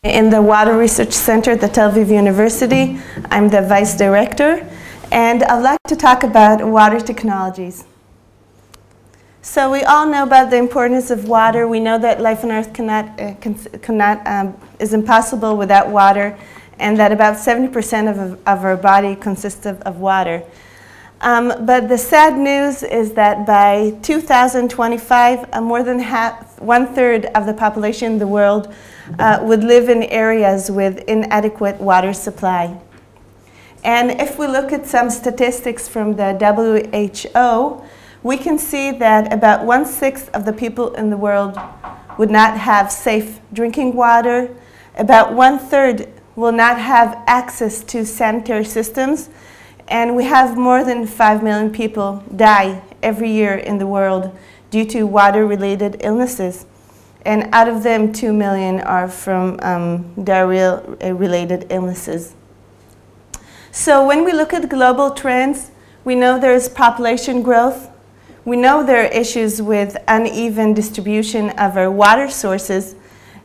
In the Water Research Center at the Tel Aviv University. I'm the Vice Director, and I'd like to talk about water technologies. So we all know about the importance of water. We know that life on Earth is impossible without water, and that about 70% of our body consists of water. But the sad news is that by 2025, more than one-third of the population in the world would live in areas with inadequate water supply. And if we look at some statistics from the WHO, we can see that about 1/6 of the people in the world would not have safe drinking water. About 1/3 will not have access to sanitary systems. And we have more than 5 million people die every year in the world due to water-related illnesses. And out of them, 2 million are from diarrhea-related illnesses. So when we look at global trends, we know there's population growth. We know there are issues with uneven distribution of our water sources.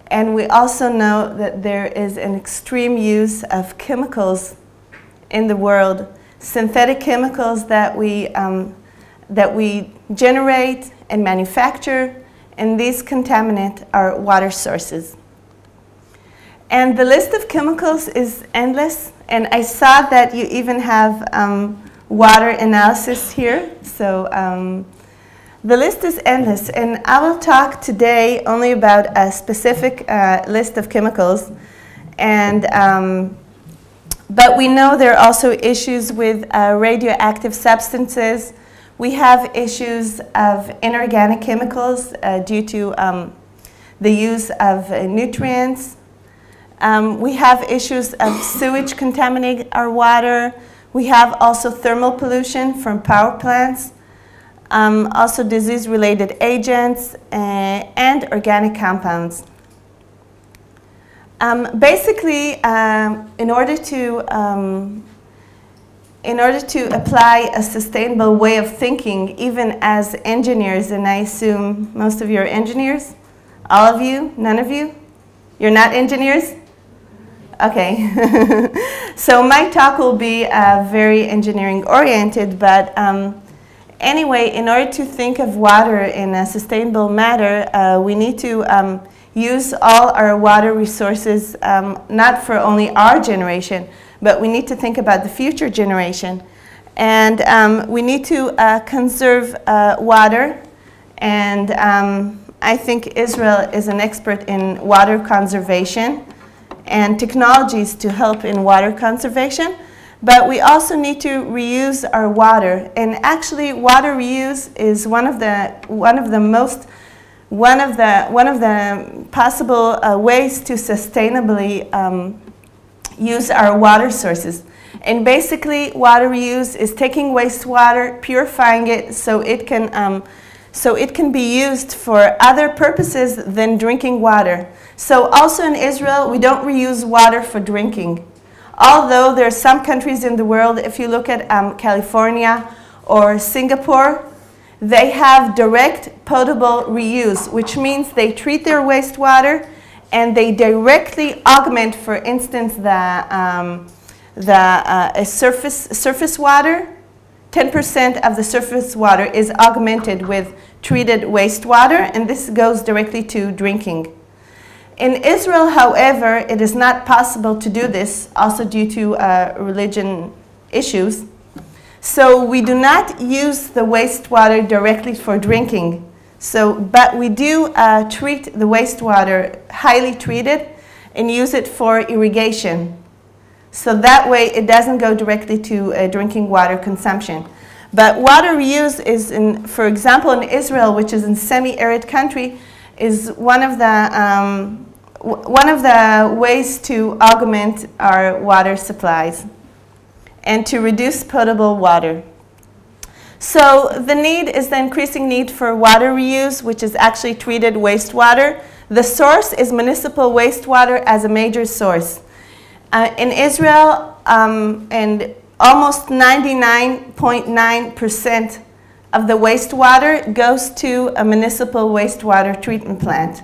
And we also know that there is an extreme use of chemicals in the world, synthetic chemicals that we generate and manufacture, and these contaminate our water sources. And the list of chemicals is endless, and I saw that you even have water analysis here. So the list is endless, and I will talk today only about a specific list of chemicals. And but we know there are also issues with radioactive substances. We have issues of inorganic chemicals due to the use of nutrients. We have issues of sewage contaminating our water. We have also thermal pollution from power plants, also disease-related agents, and organic compounds. Basically, in order to apply a sustainable way of thinking, even as engineers, and I assume most of you are engineers, all of you, none of you? You're not engineers? Okay. So my talk will be very engineering-oriented, but anyway, in order to think of water in a sustainable manner, we need to use all our water resources, not for only our generation, but we need to think about the future generation. And we need to conserve water. And I think Israel is an expert in water conservation and technologies to help in water conservation. But we also need to reuse our water. And actually, water reuse is one of the possible ways to sustainably use our water sources. And basically, water reuse is taking wastewater, purifying it so it can be used for other purposes than drinking water. So also in Israel, we don't reuse water for drinking. Although there are some countries in the world, if you look at California or Singapore, they have direct potable reuse, which means they treat their wastewater and they directly augment, for instance, surface water. 10% of the surface water is augmented with treated wastewater, and this goes directly to drinking. In Israel, however, it is not possible to do this, also due to religion issues. So we do not use the wastewater directly for drinking. But we do treat the wastewater, highly treated, and use it for irrigation. So that way it doesn't go directly to drinking water consumption. But water reuse is, for example, in Israel, which is a semi-arid country, is one of the ways to augment our water supplies and to reduce potable water. So the need is the increasing need for water reuse, which is actually treated wastewater. The source is municipal wastewater as a major source. In Israel, and almost 99.9% of the wastewater goes to a municipal wastewater treatment plant.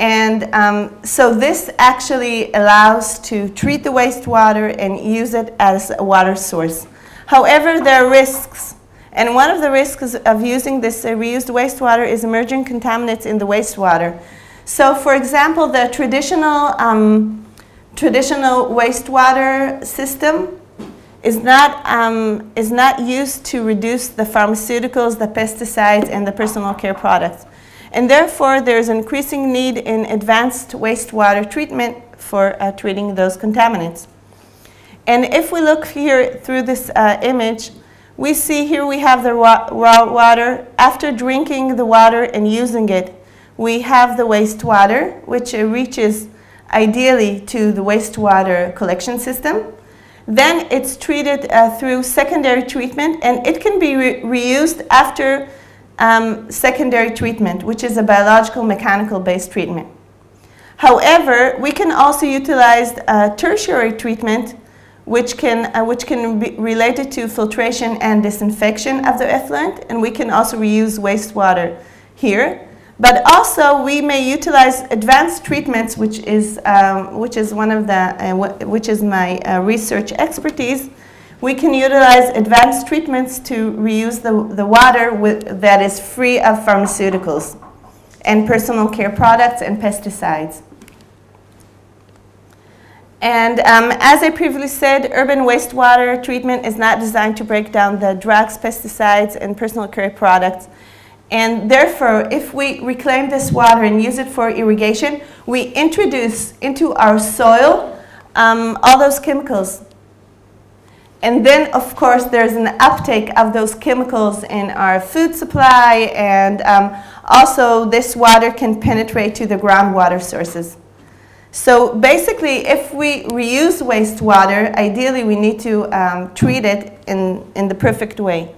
And so this actually allows to treat the wastewater and use it as a water source. However, there are risks. And one of the risks of using this reused wastewater is emerging contaminants in the wastewater. So for example, the traditional wastewater system is not used to reduce the pharmaceuticals, the pesticides, and the personal care products. And therefore, there's an increasing need in advanced wastewater treatment for treating those contaminants. And if we look here through this image, we see here we have the raw water. After drinking the water and using it, we have the wastewater, which reaches ideally to the wastewater collection system. Then it's treated through secondary treatment, and it can be reused after secondary treatment, which is a biological mechanical based treatment. However, we can also utilize tertiary treatment, which can be related to filtration and disinfection of the effluent, and we can also reuse wastewater here. But also, we may utilize advanced treatments, which is my research expertise. We can utilize advanced treatments to reuse the water that is free of pharmaceuticals and personal care products and pesticides. And as I previously said, urban wastewater treatment is not designed to break down the drugs, pesticides, and personal care products. And therefore, if we reclaim this water and use it for irrigation, we introduce into our soil all those chemicals. And then, of course, there's an uptake of those chemicals in our food supply, and also this water can penetrate to the groundwater sources. So basically, if we reuse wastewater, ideally we need to treat it in the perfect way.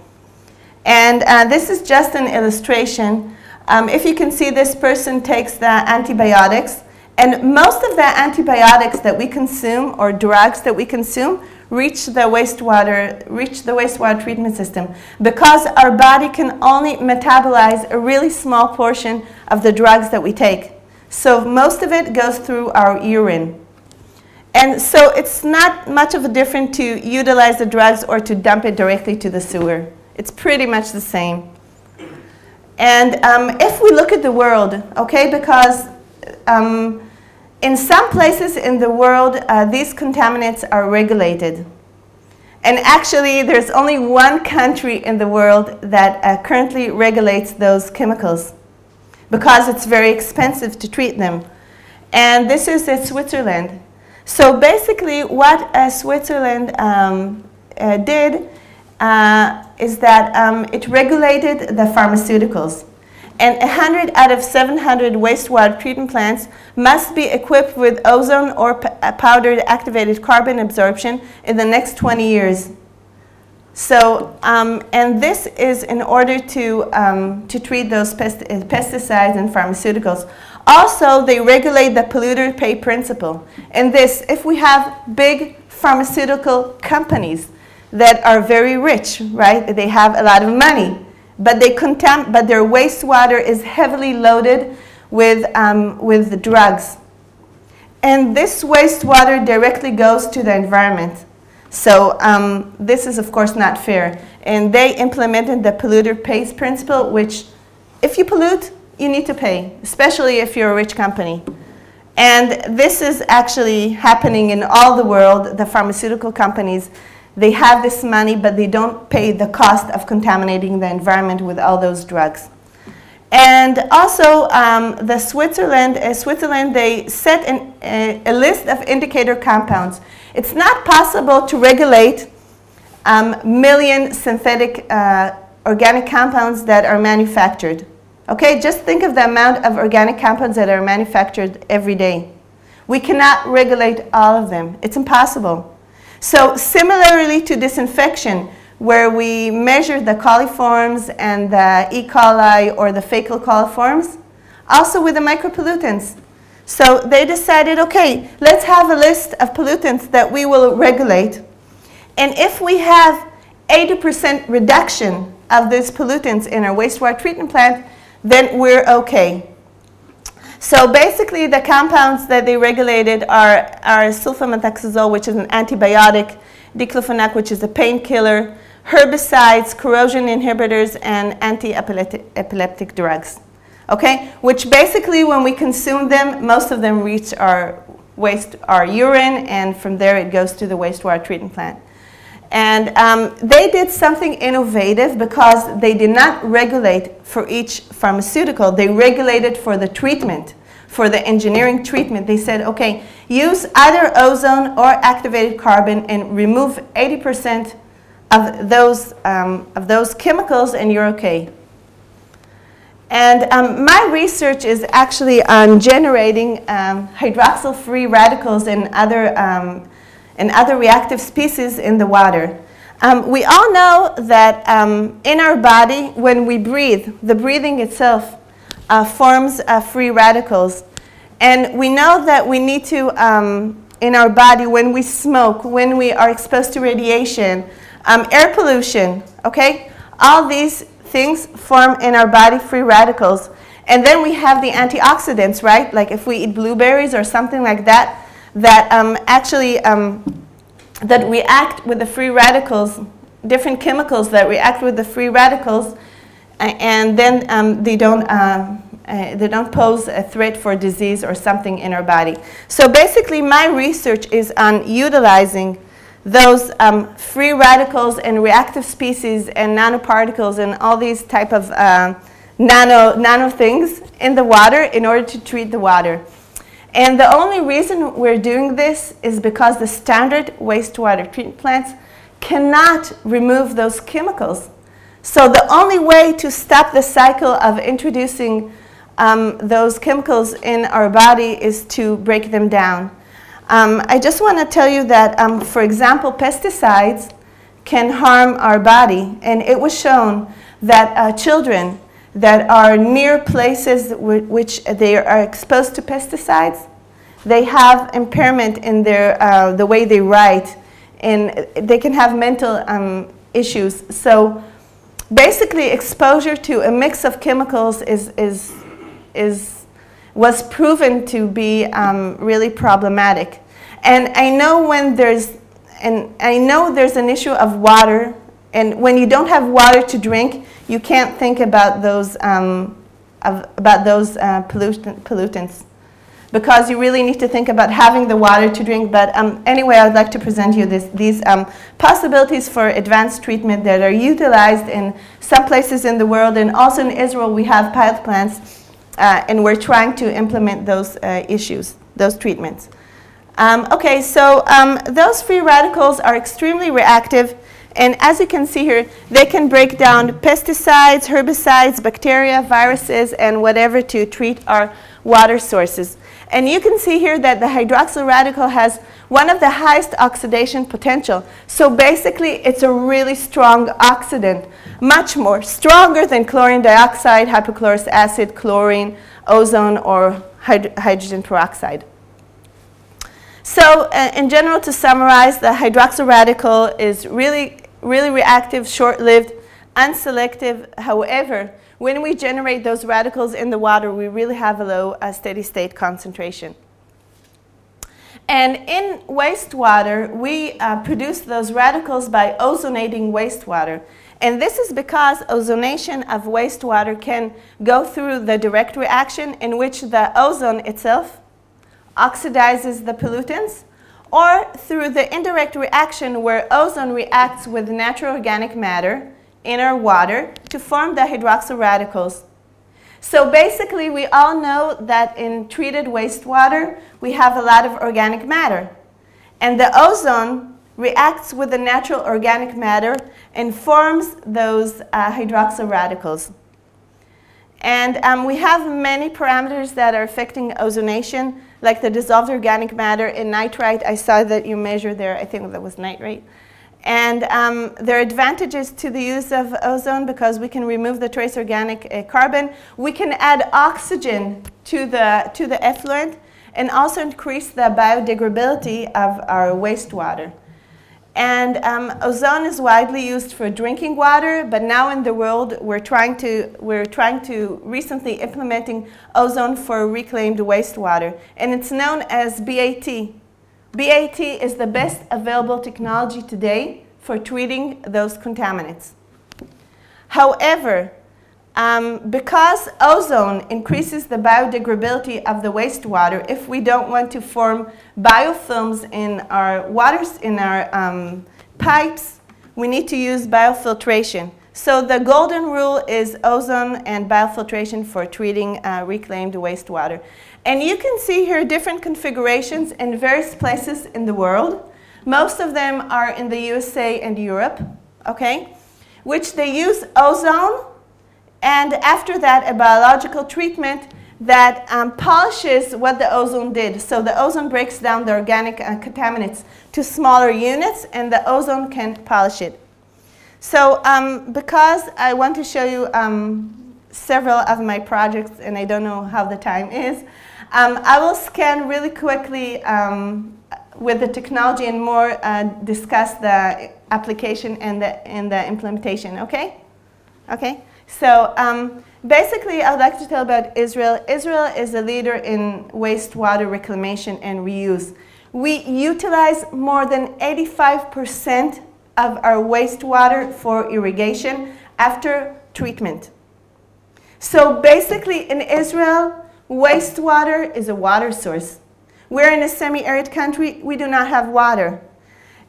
And this is just an illustration. If you can see, this person takes the antibiotics, and most of the antibiotics that we consume or drugs that we consume reach the wastewater treatment system, because our body can only metabolize a really small portion of the drugs that we take. So most of it goes through our urine. And so it's not much of a difference to utilize the drugs or to dump it directly to the sewer. It's pretty much the same. And if we look at the world, okay, because in some places in the world, these contaminants are regulated. And actually, there's only one country in the world that currently regulates those chemicals, because it's very expensive to treat them. And this is Switzerland. So basically, what Switzerland did is that it regulated the pharmaceuticals. And 100 out of 700 wastewater treatment plants must be equipped with ozone or powdered activated carbon absorption in the next 20 years. So, and this is in order to treat those pesticides and pharmaceuticals. Also, they regulate the polluter pay principle. And this, if we have big pharmaceutical companies that are very rich, right? They have a lot of money, but but their wastewater is heavily loaded with the drugs. And this wastewater directly goes to the environment. So this is, of course, not fair. And they implemented the polluter pays principle, which if you pollute, you need to pay, especially if you're a rich company. And this is actually happening in all the world. The pharmaceutical companies, they have this money, but they don't pay the cost of contaminating the environment with all those drugs. And also, Switzerland, they set a list of indicator compounds. It's not possible to regulate million synthetic organic compounds that are manufactured. Okay, just think of the amount of organic compounds that are manufactured every day. We cannot regulate all of them. It's impossible. So similarly to disinfection, where we measure the coliforms and the E. coli or the fecal coliforms, also with the micropollutants. So they decided, okay, let's have a list of pollutants that we will regulate. And if we have 80% reduction of these pollutants in our wastewater treatment plant, then we're okay. So basically, the compounds that they regulated are sulfamethoxazole, which is an antibiotic, diclofenac, which is a painkiller, herbicides, corrosion inhibitors, and anti-epileptic drugs. Okay, which basically, when we consume them, most of them reach our urine, and from there it goes to the wastewater treatment plant. And they did something innovative because they did not regulate for each pharmaceutical. They regulated for the treatment, for the engineering treatment. They said, okay, use either ozone or activated carbon and remove 80% of those chemicals and you're okay. And my research is actually on generating hydroxyl free radicals and other reactive species in the water. We all know that in our body, when we breathe, the breathing itself forms free radicals. And we know that we need to, in our body, when we smoke, when we are exposed to radiation, air pollution, okay? All these things form in our body free radicals. And then we have the antioxidants, right? Like if we eat blueberries or something like that, that that react with the free radicals, different chemicals that react with the free radicals, and then they don't pose a threat for disease or something in our body. So basically, my research is on utilizing those free radicals and reactive species and nanoparticles and all these type of nano things in the water in order to treat the water. And the only reason we're doing this is because the standard wastewater treatment plants cannot remove those chemicals. So the only way to stop the cycle of introducing those chemicals in our body is to break them down. I just want to tell you that, for example, pesticides can harm our body. And it was shown that children that are near places which they are exposed to pesticides, they have impairment in their, the way they write, and they can have mental issues. So basically, exposure to a mix of chemicals was proven to be really problematic. And I know when there's an issue of water, and when you don't have water to drink, you can't think about those pollutants, because you really need to think about having the water to drink. But anyway, I'd like to present you these possibilities for advanced treatment that are utilized in some places in the world, and also in Israel we have pilot plants, and we're trying to implement those those treatments. Okay, so those free radicals are extremely reactive. And as you can see here, they can break down pesticides, herbicides, bacteria, viruses, and whatever to treat our water sources. And you can see here that the hydroxyl radical has one of the highest oxidation potential. So basically, it's a really strong oxidant, much more stronger than chlorine dioxide, hypochlorous acid, chlorine, ozone, or hydrogen peroxide. So in general, to summarize, the hydroxyl radical is really reactive, short-lived, unselective. However, when we generate those radicals in the water, we really have a low steady-state concentration. And in wastewater, we produce those radicals by ozonating wastewater. And this is because ozonation of wastewater can go through the direct reaction in which the ozone itself oxidizes the pollutants, or through the indirect reaction where ozone reacts with natural organic matter in our water to form the hydroxyl radicals. So basically, we all know that in treated wastewater, we have a lot of organic matter. And the ozone reacts with the natural organic matter and forms those hydroxyl radicals. And we have many parameters that are affecting ozonation, like the dissolved organic matter in nitrite. I saw that you measured there, I think that was nitrate. And there are advantages to the use of ozone because we can remove the trace organic carbon. We can add oxygen to the effluent and also increase the biodegradability of our wastewater. And ozone is widely used for drinking water, but now in the world we're trying to recently implementing ozone for reclaimed wastewater, and it's known as BAT. BAT is the best available technology today for treating those contaminants. However, because ozone increases the biodegradability of the wastewater, if we don't want to form biofilms in our pipes, we need to use biofiltration. So the golden rule is ozone and biofiltration for treating reclaimed wastewater. And you can see here different configurations in various places in the world. Most of them are in the USA and Europe, okay, which they use ozone, and after that a biological treatment that polishes what the ozone did. So the ozone breaks down the organic contaminants to smaller units, and the ozone can polish it. So because I want to show you several of my projects, and I don't know how the time is, I will scan really quickly with the technology and more discuss the application and the implementation, okay? Okay, so basically I'd like to tell about Israel. Israel is a leader in wastewater reclamation and reuse. We utilize more than 85% of our wastewater for irrigation after treatment. So basically in Israel, wastewater is a water source. We're in a semi-arid country. We do not have water.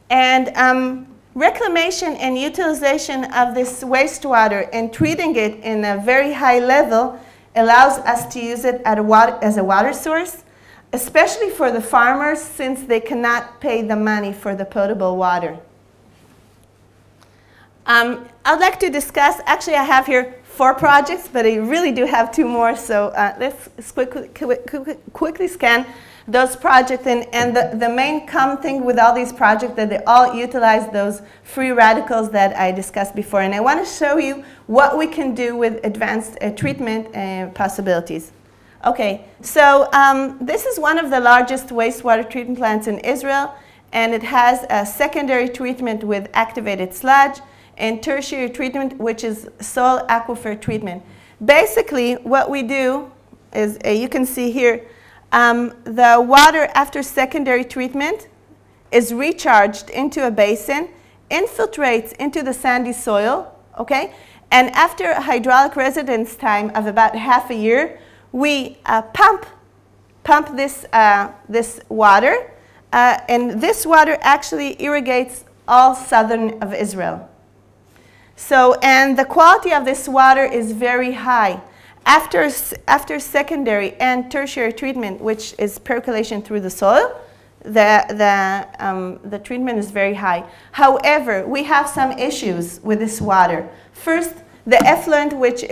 And reclamation and utilization of this wastewater and treating it in a very high level allows us to use it as a water source, especially for the farmers, since they cannot pay the money for the potable water. I'd like to discuss, actually I have here 4 projects, but I really do have 2 more, so let's quickly scan those projects. And the main common thing with all these projects that they all utilize those free radicals that I discussed before. And I want to show you what we can do with advanced treatment possibilities. Okay, so this is one of the largest wastewater treatment plants in Israel, and it has a secondary treatment with activated sludge, and tertiary treatment, which is soil aquifer treatment. Basically, what we do is, you can see here, the water after secondary treatment is recharged into a basin, infiltrates into the sandy soil, okay? And after a hydraulic residence time of about half a year, we pump this water, and this water actually irrigates all southern of Israel. So, and the quality of this water is very high. After secondary and tertiary treatment, which is percolation through the soil, the treatment is very high. However, we have some issues with this water. First, the effluent, which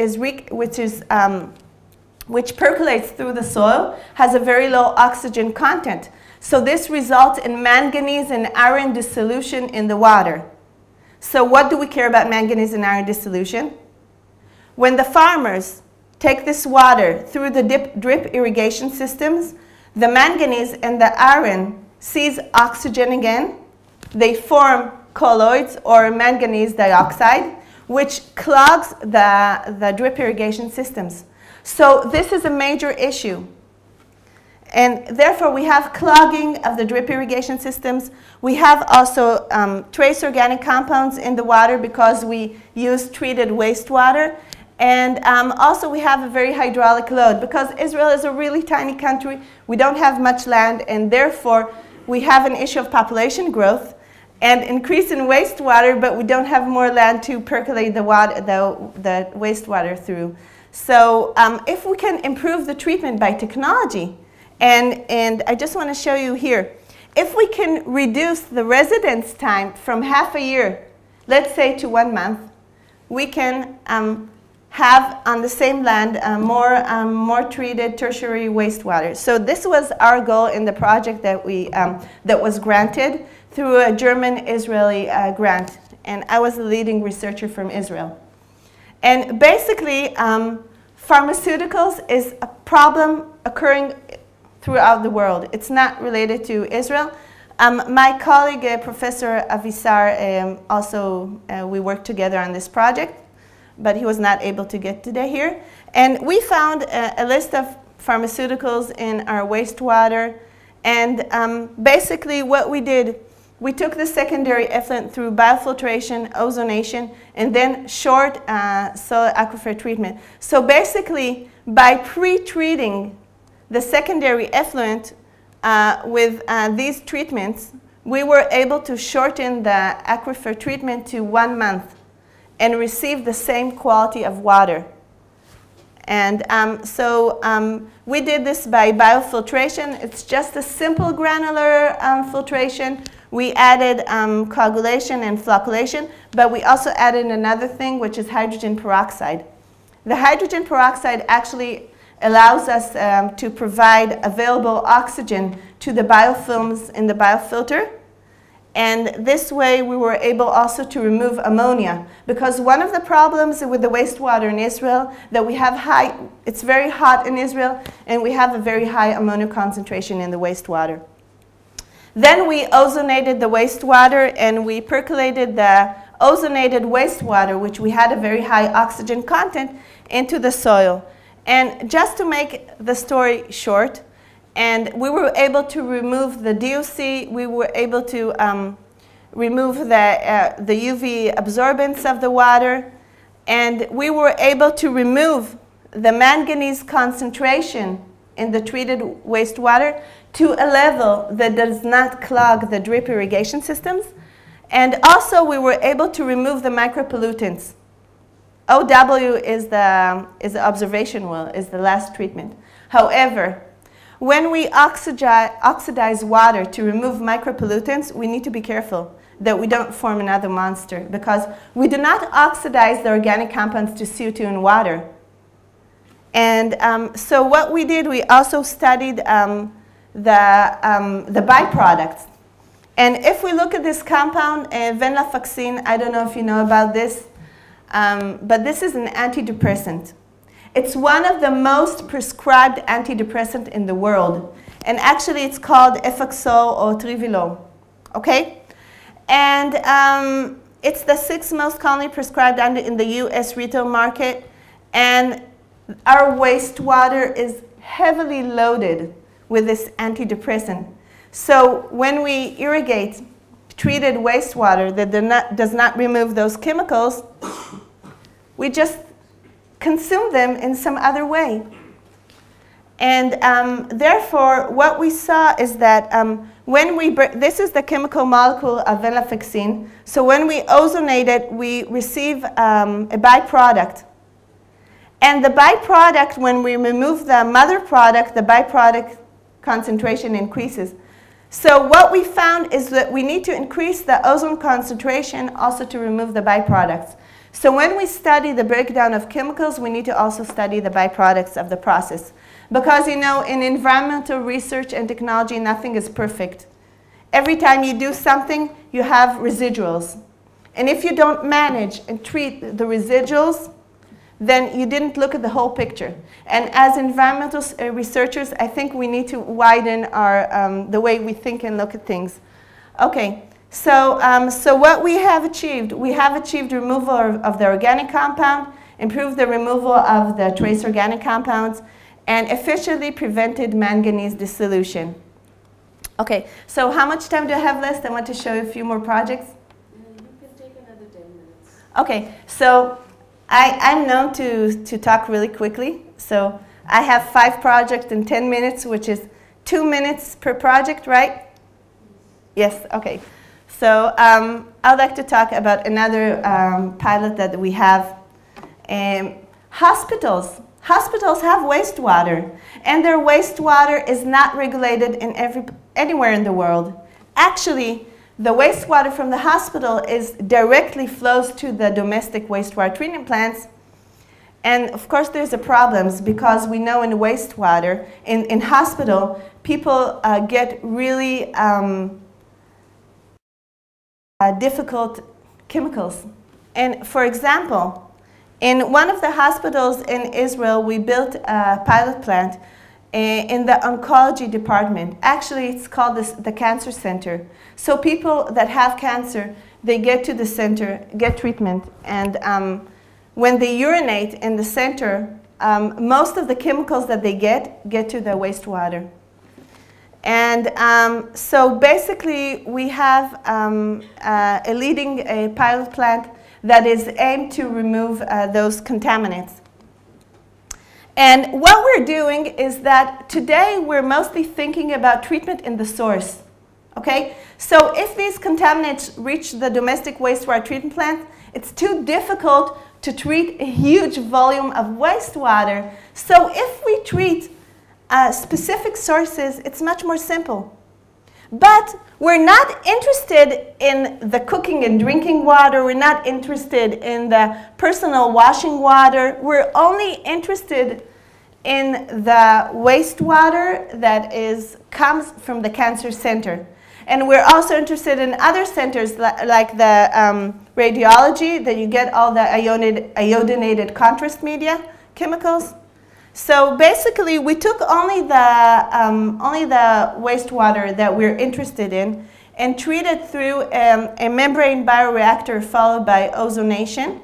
percolates through the soil, has a very low oxygen content. So this results in manganese and iron dissolution in the water. So what do we care about manganese and iron dissolution? When the farmers take this water through the drip irrigation systems, the manganese and the iron seize oxygen again. They form colloids or manganese dioxide, which clogs the drip irrigation systems. So this is a major issue. And therefore, we have clogging of the drip irrigation systems. We have also trace organic compounds in the water because we use treated wastewater. And also, we have a very hydraulic load. Because Israel is a really tiny country, we don't have much land, and therefore, we have an issue of population growth and increase in wastewater, but we don't have more land to percolate the wastewater through. So if we can improve the treatment by technology, and I just want to show you here, if we can reduce the residence time from half a year, let's say to 1 month, we can have on the same land more treated tertiary wastewater. So this was our goal in the project that that was granted through a German-Israeli grant, and I was the leading researcher from Israel. And basically, pharmaceuticals is a problem occurring throughout the world. It's not related to Israel. My colleague, Professor Avisar, also we worked together on this project, but he was not able to get today here. And we found a list of pharmaceuticals in our wastewater. And basically what we did, we took the secondary effluent through biofiltration, ozonation, and then short soil aquifer treatment. So basically, by pre-treating the secondary effluent with these treatments, we were able to shorten the aquifer treatment to 1 month and receive the same quality of water. And we did this by biofiltration. It's just a simple granular filtration. We added coagulation and flocculation, but we also added another thing, which is hydrogen peroxide. The hydrogen peroxide actually allows us to provide available oxygen to the biofilms in the biofilter. And this way we were able also to remove ammonia, because one of the problems with the wastewater in Israel that we have it's very hot in Israel, and we have a very high ammonia concentration in the wastewater. Then we ozonated the wastewater, and we percolated the ozonated wastewater, which we had a very high oxygen content, into the soil. And just to make the story short, and we were able to remove the DOC, we were able to remove the UV absorbance of the water, and we were able to remove the manganese concentration in the treated wastewater to a level that does not clog the drip irrigation systems. And also we were able to remove the micropollutants. OW is the observation well, is the last treatment. However, when we oxidize water to remove micropollutants, we need to be careful that we don't form another monster, because we do not oxidize the organic compounds to CO2 in water. And so what we did, we also studied the byproducts. And if we look at this compound, venlafaxine, I don't know if you know about this, but this is an antidepressant. It's one of the most prescribed antidepressant in the world. And actually it's called Effexor or Trivilo, okay? And it's the 6th most commonly prescribed in the US retail market. And our wastewater is heavily loaded with this antidepressant. So when we irrigate treated wastewater that does not remove those chemicals, we just consume them in some other way. And therefore, what we saw is that when this is the chemical molecule of venlafaxine. So when we ozonate it, we receive a byproduct. And the byproduct, when we remove the mother product, the byproduct concentration increases. So what we found is that we need to increase the ozone concentration also to remove the byproducts. So when we study the breakdown of chemicals, we need to also study the byproducts of the process. Because, you know, in environmental research and technology, nothing is perfect. Every time you do something, you have residuals. And if you don't manage and treat the residuals, then you didn't look at the whole picture. And as environmental researchers, I think we need to widen our, the way we think and look at things. Okay. So what we have achieved removal of the organic compound, improved the removal of the trace organic compounds, and efficiently prevented manganese dissolution. Okay, so how much time do I have left? I want to show you a few more projects. You can take another 10 minutes. Okay, so I'm known to talk really quickly. So I have 5 projects in 10 minutes, which is 2 minutes per project, right? Yes, okay. So I'd like to talk about another pilot that we have. Hospitals. Hospitals have wastewater, and their wastewater is not regulated in anywhere in the world. Actually, the wastewater from the hospital directly flows to the domestic wastewater treatment plants. And of course there's a problems, because we know in wastewater, in hospital, people get really difficult chemicals. And for example, in one of the hospitals in Israel, we built a pilot plant. in the oncology department. Actually, it's called the cancer center. So people that have cancer, they get to the center, get treatment, and when they urinate in the center, most of the chemicals that they get to the wastewater. And so basically, we have a leading pilot plant that is aimed to remove those contaminants. And what we're doing is that today we're mostly thinking about treatment in the source. Okay? So if these contaminants reach the domestic wastewater treatment plant, it's too difficult to treat a huge volume of wastewater. So if we treat specific sources, it's much more simple. But we're not interested in the cooking and drinking water. We're not interested in the personal washing water. We're only interested in the wastewater that comes from the cancer center. And we're also interested in other centers like the radiology, that you get all the iodinated contrast media chemicals. So basically, we took only the wastewater that we're interested in and treated through a membrane bioreactor followed by ozonation.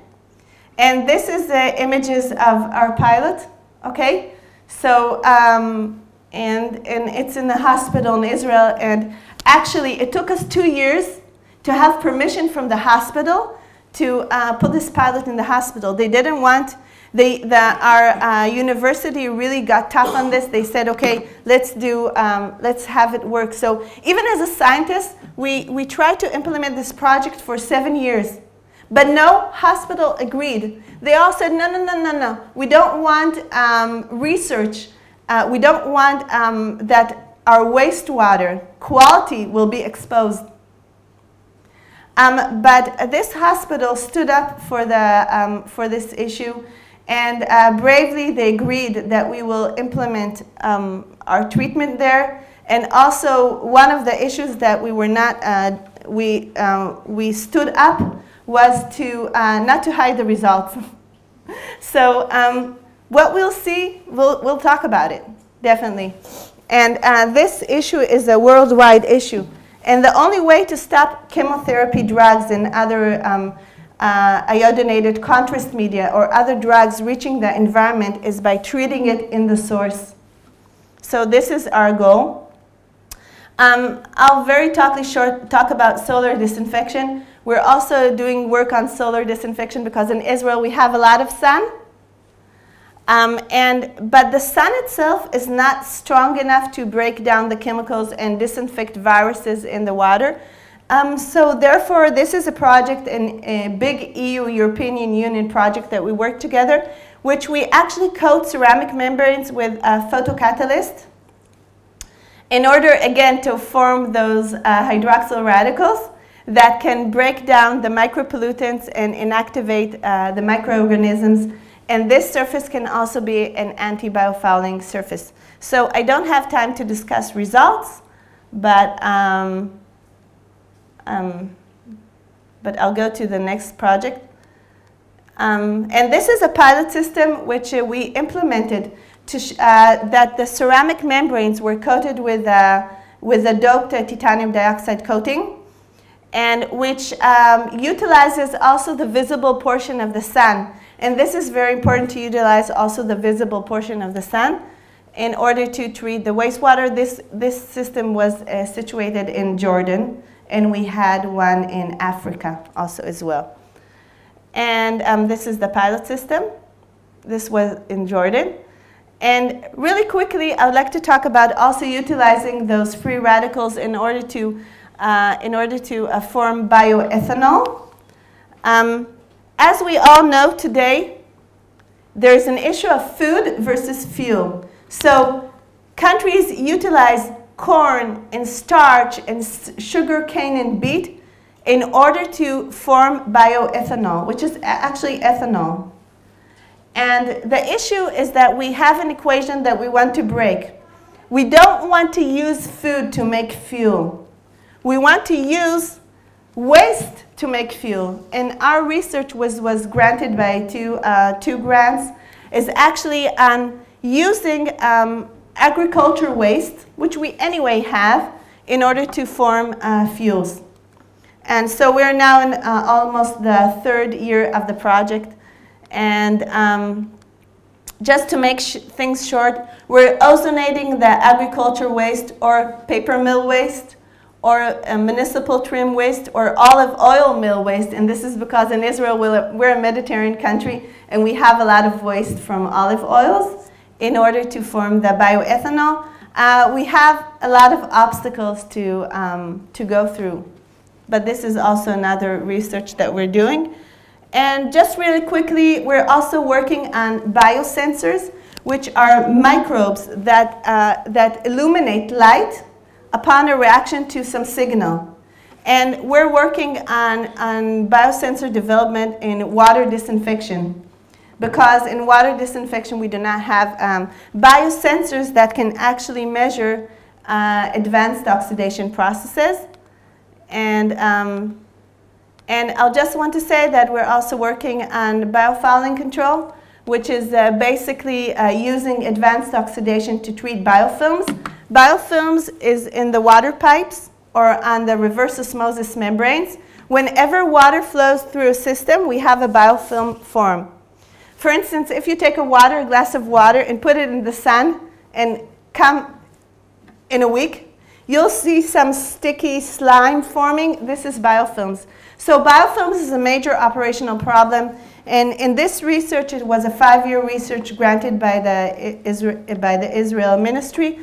And this is the images of our pilot, okay? So, and it's in the hospital in Israel. And actually, it took us 2 years to have permission from the hospital to put this pilot in the hospital. They didn't want, our university really got tough on this. They said, okay, let's have it work. So even as a scientist, we tried to implement this project for 7 years. But no hospital agreed. They all said, no, no, no, no, no. We don't want research. We don't want that our wastewater quality will be exposed. But this hospital stood up for this issue, and bravely they agreed that we will implement our treatment there. And also, one of the issues that we were not, we stood up was to not to hide the results. So what we'll see, we'll talk about it, definitely. And this issue is a worldwide issue. And the only way to stop chemotherapy drugs and other iodinated contrast media or other drugs reaching the environment is by treating it in the source. So this is our goal. I'll very talk about solar disinfection. We're also doing work on solar disinfection because in Israel we have a lot of sun. But the sun itself is not strong enough to break down the chemicals and disinfect viruses in the water. So therefore, this is a project, a big European Union project that we work together, which we actually coat ceramic membranes with a photocatalyst in order, again, to form those hydroxyl radicals that can break down the micropollutants and inactivate the microorganisms. And this surface can also be an anti-biofouling surface. So I don't have time to discuss results, but I'll go to the next project. And this is a pilot system which we implemented to that the ceramic membranes were coated with a doped titanium dioxide coating, and which utilizes also the visible portion of the sun. And this is very important to utilize also the visible portion of the sun in order to treat the wastewater. This system was situated in Jordan, and we had one in Africa also as well. And this is the pilot system. This was in Jordan. And really quickly, I would like to talk about also utilizing those free radicals in order to form bioethanol. As we all know today, there's an issue of food versus fuel. So countries utilize corn and starch and sugar cane and beet in order to form bioethanol, which is actually ethanol. And the issue is that we have an equation that we want to break. We don't want to use food to make fuel. We want to use waste to make fuel. And our research was granted by two grants, is actually on using agriculture waste, which we anyway have, in order to form fuels. And so we're now in almost the third year of the project. And just to make things short, we're ozonating the agriculture waste or paper mill waste or municipal trim waste or olive oil mill waste. And this is because in Israel we're a Mediterranean country and we have a lot of waste from olive oils in order to form the bioethanol. We have a lot of obstacles to go through. But this is also another research that we're doing. And just really quickly, we're also working on biosensors, which are microbes that, that illuminate light upon a reaction to some signal. And we're working on biosensor development in water disinfection. Because in water disinfection, we do not have biosensors that can actually measure advanced oxidation processes. And I'll just want to say that we're also working on biofouling control, which is basically using advanced oxidation to treat biofilms. Biofilms is in the water pipes or on the reverse osmosis membranes. Whenever water flows through a system, we have a biofilm form. For instance, if you take a glass of water and put it in the sun and come in a week, you'll see some sticky slime forming. This is biofilms. So biofilms is a major operational problem. And in this research, it was a 5-year research granted by the Israel Ministry,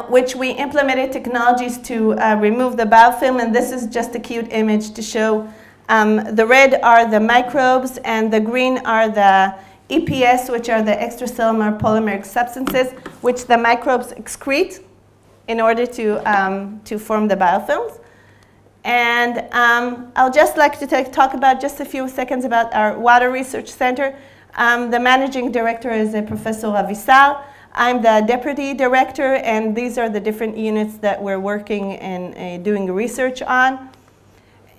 which we implemented technologies to remove the biofilm. And this is just a cute image to show. The red are the microbes, and the green are the EPS, which are the extracellular polymeric substances, which the microbes excrete in order to form the biofilms. And I'll just like to talk about just a few seconds about our Water Research Center. The managing director is Professor Avisal. I'm the deputy director, and these are the different units that we're working and doing research on.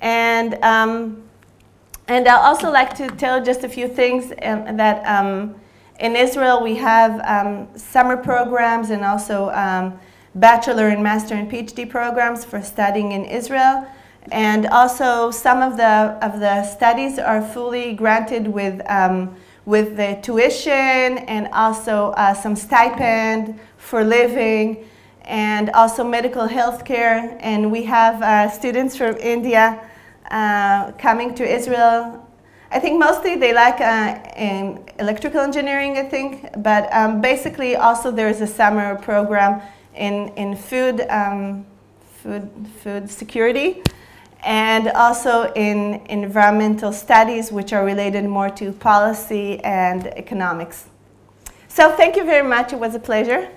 And I'd also like to tell just a few things that in Israel we have summer programs and also bachelor and master and PhD programs for studying in Israel. And also some of the studies are fully granted with the tuition and also some stipend for living and also medical health care. And we have students from India coming to Israel. I think mostly they like in electrical engineering, I think. But basically also there's a summer program in food security, and also in environmental studies, which are related more to policy and economics. So thank you very much. It was a pleasure.